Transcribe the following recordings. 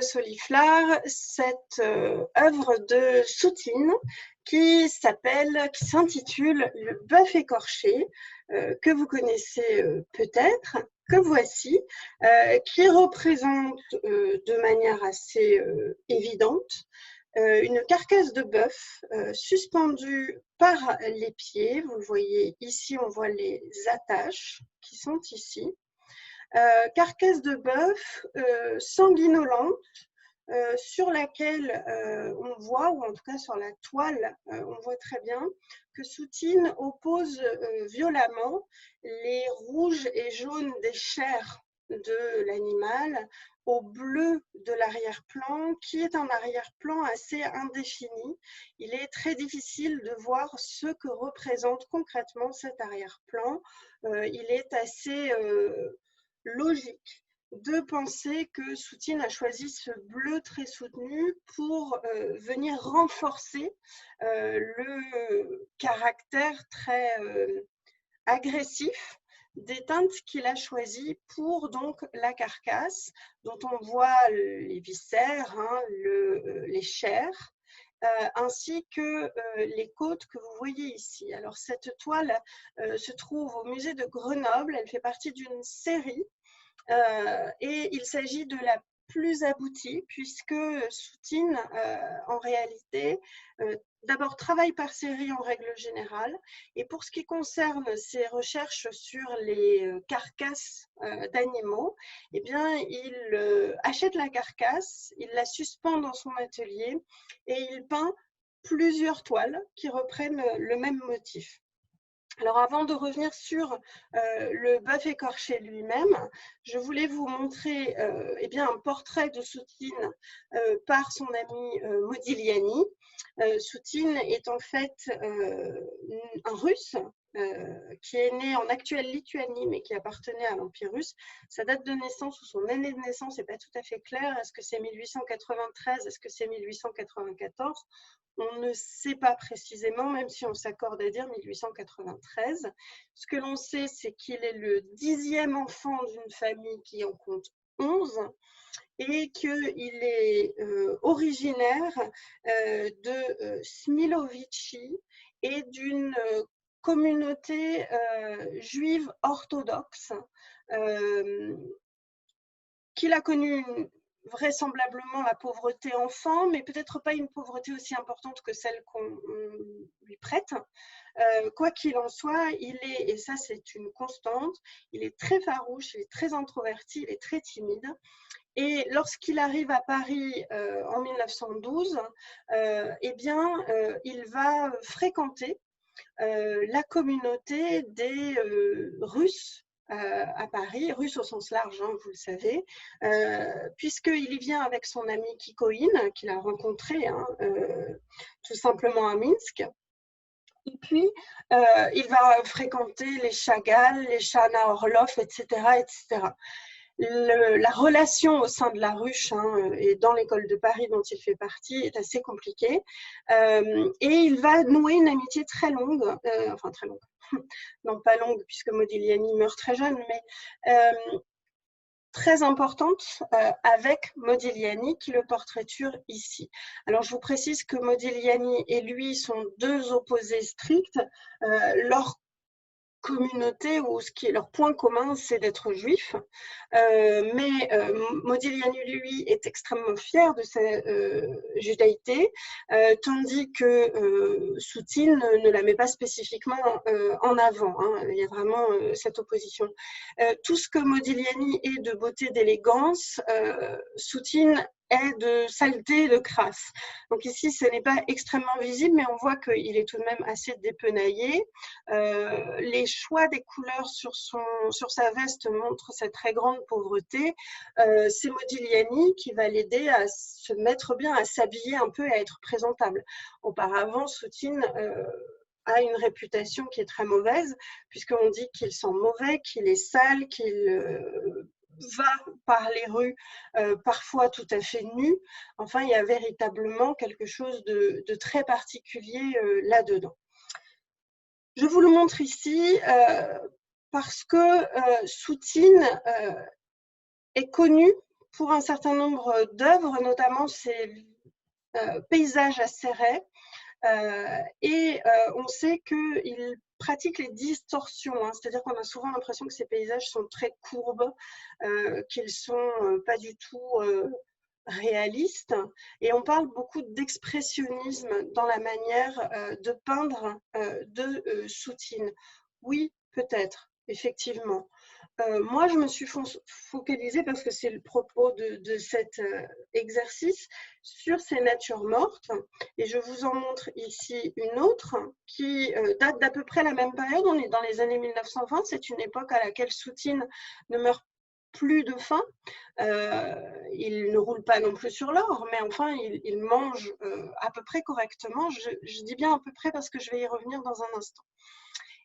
Soliflare cette œuvre de Soutine qui s'intitule Le bœuf écorché, que vous connaissez peut-être, que voici, qui représente de manière assez évidente une carcasse de bœuf suspendue par les pieds. Vous le voyez ici, on voit les attaches qui sont ici. Carcasse de bœuf sanguinolente sur laquelle on voit, ou en tout cas sur la toile, on voit très bien que Soutine oppose violemment les rouges et jaunes des chairs de l'animal au bleu de l'arrière-plan, qui est un arrière-plan assez indéfini. Il est très difficile de voir ce que représente concrètement cet arrière-plan. Il est assez logique de penser que Soutine a choisi ce bleu très soutenu pour venir renforcer le caractère très agressif des teintes qu'il a choisies pour donc la carcasse, dont on voit les viscères, les chairs, ainsi que les côtes que vous voyez ici. Alors cette toile se trouve au musée de Grenoble, elle fait partie d'une série et il s'agit de la plus aboutie puisque Soutine, en réalité, d'abord travaille par série en règle générale, et pour ce qui concerne ses recherches sur les carcasses d'animaux, eh bien, il achète la carcasse, il la suspend dans son atelier et il peint plusieurs toiles qui reprennent le même motif. Alors avant de revenir sur le bœuf écorché lui-même, je voulais vous montrer eh bien, un portrait de Soutine par son ami Modigliani. Soutine est en fait un Russe qui est né en actuelle Lituanie, mais qui appartenait à l'Empire russe. Sa date de naissance ou son année de naissance n'est pas tout à fait claire. Est-ce que c'est 1893? Est-ce que c'est 1894? On ne sait pas précisément, même si on s'accorde à dire 1893. Ce que l'on sait, c'est qu'il est le 10e enfant d'une famille qui en compte 11 et qu'il est originaire de Smilovici et d'une communauté juive orthodoxe qu'il a connue vraisemblablement la pauvreté enfant, mais peut-être pas une pauvreté aussi importante que celle qu'on lui prête. Quoi qu'il en soit, il est, et ça c'est une constante, il est très farouche, il est très introverti, il est très timide. Et lorsqu'il arrive à Paris en 1912, eh bien, il va fréquenter la communauté des Russes à Paris, Russes au sens large, vous le savez, puisqu'il y vient avec son ami Kikoïne, qu'il a rencontré tout simplement à Minsk. Et puis, il va fréquenter les Chagall, les Chana Orlov, etc., etc. La relation au sein de la ruche et dans l'école de Paris dont il fait partie est assez compliquée. Et il va nouer une amitié très longue, enfin très longue, non pas longue puisque Modigliani meurt très jeune, mais très importante avec Modigliani qui le portraiture ici. Alors je vous précise que Modigliani et lui sont deux opposés stricts. Leur communauté, ou ce qui est leur point commun, c'est d'être juif. Mais Modigliani, lui, est extrêmement fier de sa judaïté, tandis que Soutine ne la met pas spécifiquement en avant. Il y a vraiment cette opposition. Tout ce que Modigliani est de beauté, d'élégance, Soutine est de saleté, de crasse. Donc ici, ce n'est pas extrêmement visible, mais on voit qu'il est tout de même assez dépenaillé. Les choix des couleurs sur sa veste montrent sa très grande pauvreté. C'est Modigliani qui va l'aider à se mettre bien, à s'habiller un peu et à être présentable. Auparavant, Soutine a une réputation qui est très mauvaise, puisqu'on dit qu'il sent mauvais, qu'il est sale, qu'il va par les rues parfois tout à fait nu. Enfin, il y a véritablement quelque chose de très particulier là-dedans. Je vous le montre ici parce que Soutine est connu pour un certain nombre d'œuvres, notamment ces paysages à Céret. On sait qu'il pratique les distorsions, hein, c'est-à-dire qu'on a souvent l'impression que ces paysages sont très courbes, qu'ils sont pas du tout réalistes. Et on parle beaucoup d'expressionnisme dans la manière de peindre de Soutine. Oui, peut-être, effectivement. Moi, je me suis focalisée, parce que c'est le propos de cet exercice, sur ces natures mortes. Et je vous en montre ici une autre qui date d'à peu près la même période. On est dans les années 1920. C'est une époque à laquelle Soutine ne meurt plus de faim. Il ne roule pas non plus sur l'or, mais enfin, il mange à peu près correctement. Je dis bien à peu près parce que je vais y revenir dans un instant.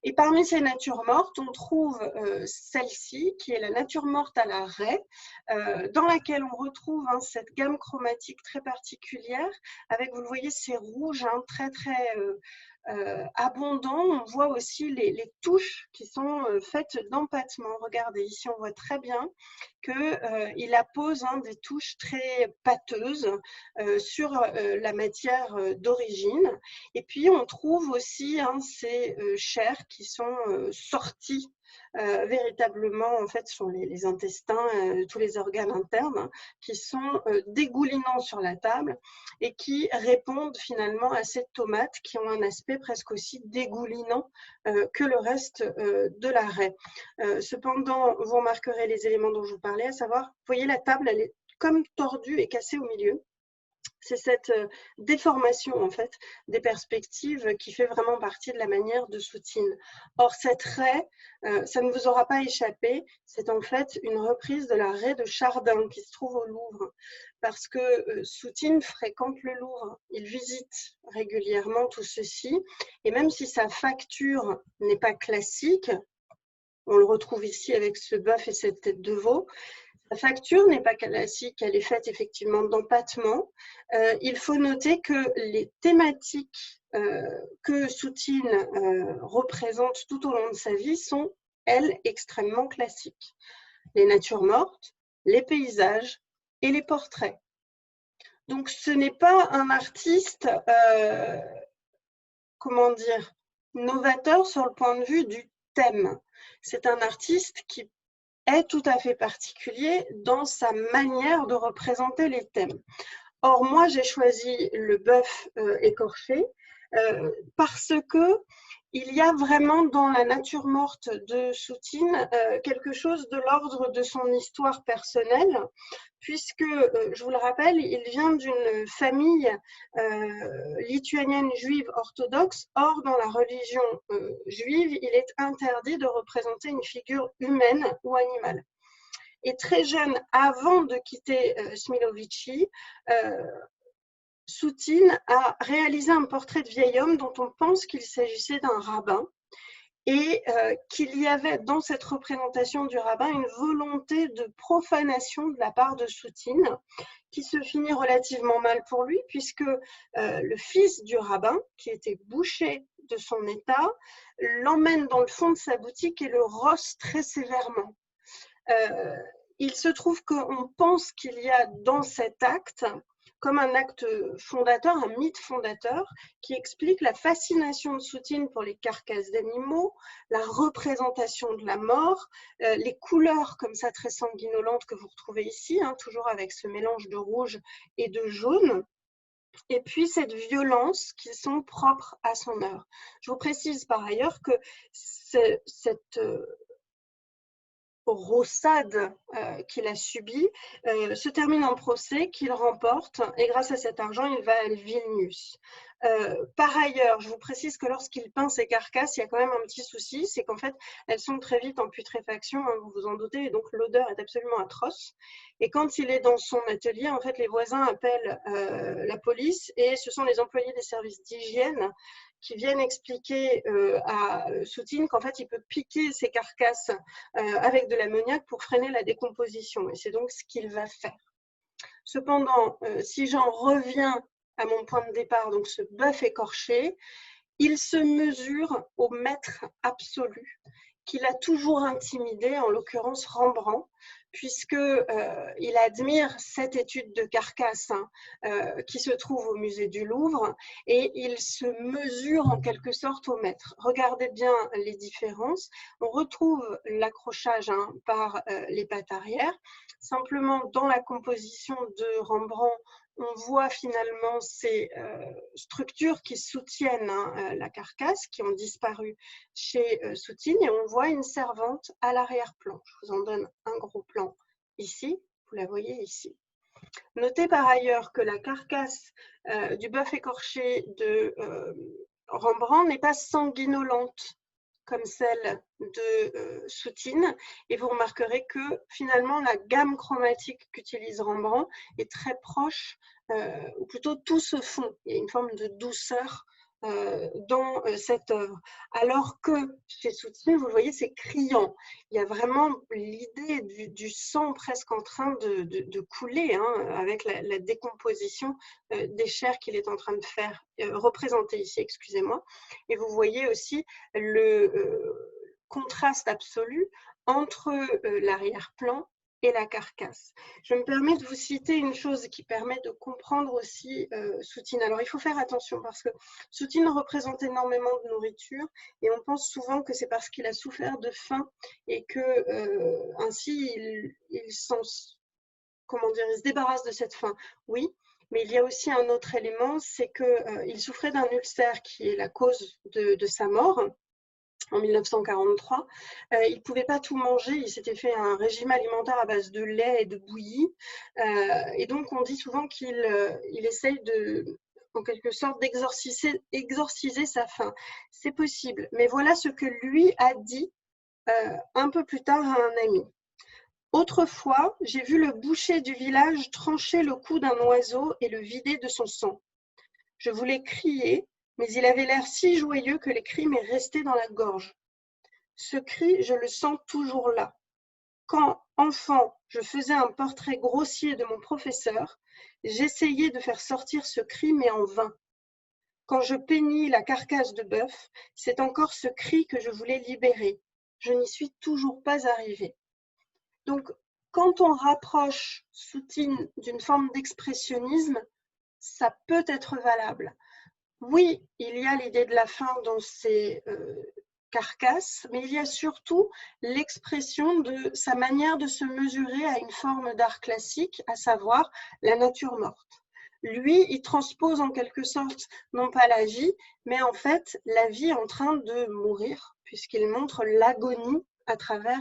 Et parmi ces natures mortes, on trouve celle-ci, qui est la nature morte à la raie, dans laquelle on retrouve cette gamme chromatique très particulière, avec, vous le voyez, ces rouges très abondants. On voit aussi les touches qui sont faites d'empattement. Regardez, ici, on voit très bien qu'il appose des touches très pâteuses sur la matière d'origine. Et puis, on trouve aussi ces chairs qui sont sorties véritablement, en fait, sur les intestins, tous les organes internes, qui sont dégoulinants sur la table et qui répondent finalement à ces tomates qui ont un aspect presque aussi dégoulinant que le reste de la raie. Cependant, vous remarquerez les éléments dont je vous parlais, à savoir, vous voyez, la table, elle est comme tordue et cassée au milieu. C'est cette déformation, en fait, des perspectives qui fait vraiment partie de la manière de Soutine. Or, cette raie, ça ne vous aura pas échappé, c'est en fait une reprise de la raie de Chardin qui se trouve au Louvre. Parce que Soutine fréquente le Louvre, il visite régulièrement tout ceci, et même si sa facture n'est pas classique, on le retrouve ici avec ce bœuf et cette tête de veau, la facture n'est pas classique, elle est faite effectivement d'empattement. Il faut noter que les thématiques que Soutine représente tout au long de sa vie sont, elles, extrêmement classiques. Les natures mortes, les paysages et les portraits. Donc ce n'est pas un artiste, comment dire, novateur sur le point de vue du thème. C'est un artiste qui est tout à fait particulier dans sa manière de représenter les thèmes. Or, moi, j'ai choisi le bœuf écorché parce que il y a vraiment dans la nature morte de Soutine quelque chose de l'ordre de son histoire personnelle, puisque, je vous le rappelle, il vient d'une famille lituanienne juive orthodoxe. Or, dans la religion juive, il est interdit de représenter une figure humaine ou animale. Et très jeune, avant de quitter Smilovici, Soutine a réalisé un portrait de vieil homme dont on pense qu'il s'agissait d'un rabbin et qu'il y avait dans cette représentation du rabbin une volonté de profanation de la part de Soutine qui se finit relativement mal pour lui puisque le fils du rabbin, qui était boucher de son état, l'emmène dans le fond de sa boutique et le rosse très sévèrement. Il se trouve qu'on pense qu'il y a dans cet acte comme un acte fondateur, un mythe fondateur, qui explique la fascination de Soutine pour les carcasses d'animaux, la représentation de la mort, les couleurs comme ça très sanguinolentes que vous retrouvez ici, toujours avec ce mélange de rouge et de jaune, et puis cette violence qui sont propres à son œuvre. Je vous précise par ailleurs que cette rossade qu'il a subie se termine en procès qu'il remporte et grâce à cet argent il va à Vilnius. Par ailleurs, je vous précise que lorsqu'il peint ces carcasses, il y a quand même un petit souci, c'est qu'en fait elles sont très vite en putréfaction, vous vous en doutez, et donc l'odeur est absolument atroce. Et quand il est dans son atelier, en fait les voisins appellent la police et ce sont les employés des services d'hygiène qui viennent expliquer à Soutine qu'en fait il peut piquer ses carcasses avec de l'ammoniac pour freiner la décomposition, et c'est donc ce qu'il va faire. Cependant, si j'en reviens à mon point de départ, donc ce bœuf écorché, il se mesure au maître absolu qu'il a toujours intimidé, en l'occurrence Rembrandt, puisqu'il admire cette étude de Carcasse qui se trouve au musée du Louvre, et il se mesure en quelque sorte au mètre. Regardez bien les différences. On retrouve l'accrochage par les pattes arrière. Simplement, dans la composition de Rembrandt, on voit finalement ces structures qui soutiennent la carcasse, qui ont disparu chez Soutine, et on voit une servante à l'arrière-plan. Je vous en donne un gros plan ici, vous la voyez ici. Notez par ailleurs que la carcasse du bœuf écorché de Rembrandt n'est pas sanguinolente comme celle de Soutine, et vous remarquerez que finalement la gamme chromatique qu'utilise Rembrandt est très proche, ou plutôt tout se fond. Il y a une forme de douceur dans cette œuvre, alors que chez Soutine, vous le voyez, c'est criant. Il y a vraiment l'idée du sang presque en train de couler, avec la décomposition des chairs qu'il est en train de faire, représenter ici, excusez-moi. Et vous voyez aussi le contraste absolu entre l'arrière-plan et la carcasse. Je me permets de vous citer une chose qui permet de comprendre aussi Soutine. Alors il faut faire attention parce que Soutine représente énormément de nourriture et on pense souvent que c'est parce qu'il a souffert de faim et que ainsi il se débarrasse de cette faim. Oui, mais il y a aussi un autre élément, c'est qu'il souffrait d'un ulcère qui est la cause de sa mort. En 1943, il ne pouvait pas tout manger, il s'était fait un régime alimentaire à base de lait et de bouillie, et donc on dit souvent qu'il essaye en quelque sorte d'exorciser sa faim. C'est possible, mais voilà ce que lui a dit un peu plus tard à un ami. Autrefois, j'ai vu le boucher du village trancher le cou d'un oiseau et le vider de son sang. Je voulais crier, mais il avait l'air si joyeux que les cris m'est resté dans la gorge. Ce cri, je le sens toujours là. Quand, enfant, je faisais un portrait grossier de mon professeur, j'essayais de faire sortir ce cri, mais en vain. Quand je peignis la carcasse de bœuf, c'est encore ce cri que je voulais libérer. Je n'y suis toujours pas arrivée. Donc, quand on rapproche Soutine d'une forme d'expressionnisme, ça peut être valable. Oui, il y a l'idée de la fin dans ces carcasses, mais il y a surtout l'expression de sa manière de se mesurer à une forme d'art classique, à savoir la nature morte. Lui, il transpose en quelque sorte, non pas la vie, mais en fait la vie en train de mourir, puisqu'il montre l'agonie à travers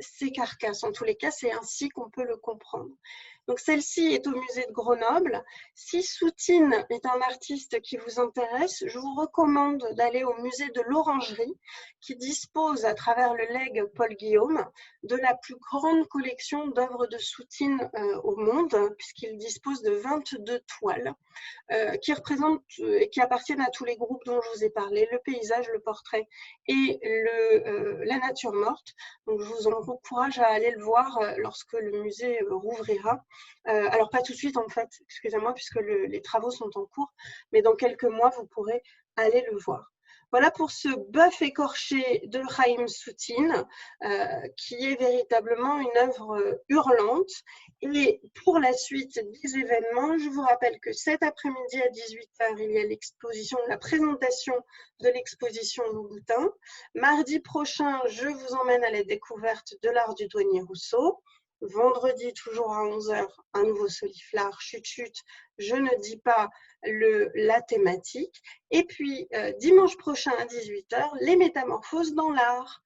ces carcasses. En tous les cas, c'est ainsi qu'on peut le comprendre. Donc celle-ci est au musée de Grenoble. Si Soutine est un artiste qui vous intéresse, je vous recommande d'aller au musée de l'Orangerie, qui dispose à travers le legs Paul Guillaume de la plus grande collection d'œuvres de Soutine au monde, puisqu'il dispose de 22 toiles qui représentent et qui appartiennent à tous les groupes dont je vous ai parlé, le paysage, le portrait et la nature morte. Donc je vous encourage à aller le voir lorsque le musée rouvrira. Alors pas tout de suite en fait, excusez-moi, puisque les travaux sont en cours, mais dans quelques mois vous pourrez aller le voir. Voilà pour ce bœuf écorché de Chaim Soutine, qui est véritablement une œuvre hurlante. Et pour la suite des événements, je vous rappelle que cet après-midi à 18h, il y a l'exposition, la présentation de l'exposition Louboutin. Mardi prochain, je vous emmène à la découverte de l'art du douanier Rousseau. Vendredi, toujours à 11h, un nouveau soliflare, chut, je ne dis pas la thématique. Et puis, dimanche prochain à 18h, les métamorphoses dans l'art.